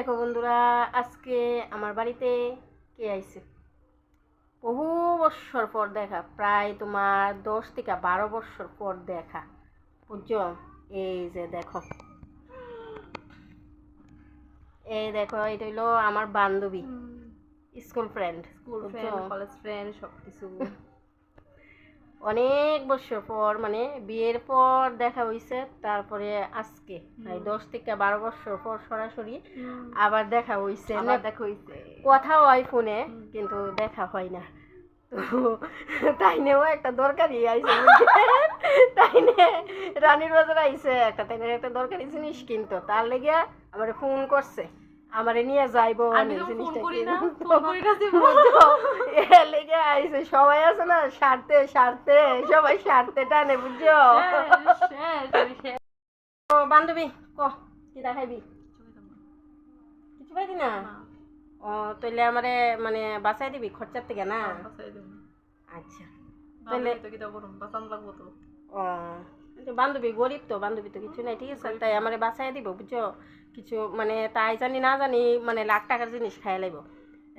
দেখো বন্ধুরা, আজকে আমার বাড়িতে কে আইছে। বহু বছর পর দেখা, প্রায় তোমার 10 থেকে 12 বছর পর দেখা, বুঝছো। এই যে দেখো, এই দেখো, এটা হইলো আমার বান্ধবী, স্কুল ফ্রেন্ড, কলেজ ফ্রেন্ড সবকিছু। অনেক বছর পর, মানে বিয়ের পর দেখা হইছে। তারপরে আজকে 10 থেকে 12 বছর পর সরাসরি আবার দেখা হইছে। কথা হয় ফোনে, কিন্তু দেখা হয় না। তো তাইনেও একটা দরকারি আইছে, তাইনে রানীর বাজার আইছে একটা, তাইনে একটা দরকারি জিনিস কিনতো, তার লেগে আমারে ফোন করছে, আমারে নিয়ে যাইবো লেগে আইছে। সবাই আছে না, স্বার্থে স্বার্থে সবাই স্বার্থে টানে, বুঝছো। বান্ধবী ক কি দেখাইবি? কিছু পাইবি না? ও তাহলে আমারে মানে বাঁচাই দিবি খরচার থেকে না? আচ্ছা তাহলে ও বান্ধবী গরিব তো, বান্ধবী তো কিছু নাই, ঠিক আছে, তাই আমারে বাঁচাই দিব, বুঝছো। কিছু মানে তাই জানি না জানি, মানে লাখ টাকার জিনিস খাই লাইব,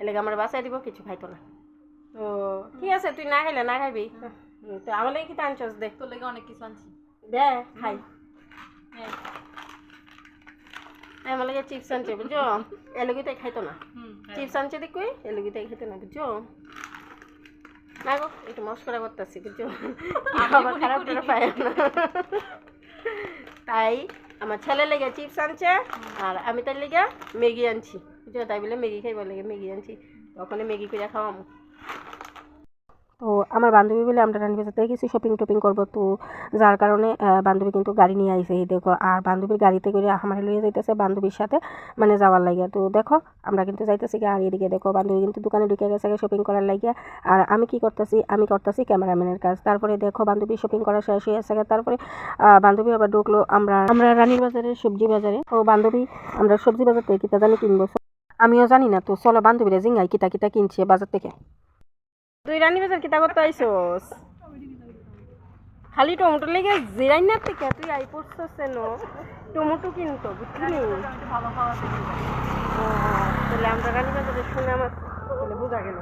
এলাকা আমার বাঁচাই দিব, কিছু খাইতো না। তো ঠিক আছে, তুই না খাইলে না খাইবি, তো আমার লাগে কি আনছস? দেখ তোর লেগে অনেক কিছু আনছি, দে খাই। আমার লাগে চিপস আনছে, বুঝছো, এলুগিটাই খাইতো না। চিপস আনছে দেখুই, এলুগিটাই খাইতো না, বুঝছো। না গো, একটু মস্করা করতেছি, বুঝছো, আবার খারাপ করে পায় না। তাই আমার ছেলে লেগে চিপস আনছে, আর আমি তার লেগে ম্যাগি আনছি, বুঝছো। তাই বলে ম্যাগি খাইবার লেগে ম্যাগি আনছি, তখন ম্যাগি করে খাওয়াম। তো আমার বান্ধবী বলে আমরা রানীবাজার থেকে কিছু শপিং টপিং করবো, তো যার কারণে বান্ধবী কিন্তু গাড়ি নিয়ে আইছে, এই দেখো। আর বান্ধবীর গাড়িতে করে আমার লইয়ে যাইতেছে বান্ধবীর সাথে মানে যাওয়ার লাগিয়া। তো দেখো আমরা কিন্তু যাইতেছি, আর এদিকে দেখো বান্ধবী কিন্তু দোকানে ঢুকে গেছে শপিং করার লাগিয়া। আর আমি কি করতেছি, আমি করতেছি ক্যামেরাম্যানের কাজ। তারপরে দেখো বান্ধবী শপিং করা শেষ হয়ে গেছে, তারপরে বান্ধবী আবার ঢুকলো আমরা রানীর বাজারের সবজি বাজারে। তো বান্ধবী আমরা সবজি বাজার থেকে কিতা জানি কিনবো, আমিও জানি না। তো চলো বান্ধবীরা জিঙ্গাই কিতা কিতা কিনছে বাজার থেকে। তুই রানী বাজার কিতা করতে আইসোস? খালি টমেটো লেগে জিরাই না থেকে তুই আই পড়ছস নো, টমেটো কিনতো, বুঝলি। তাহলে আমরা রানী বাজারে শুনে আমার বোঝা গেল।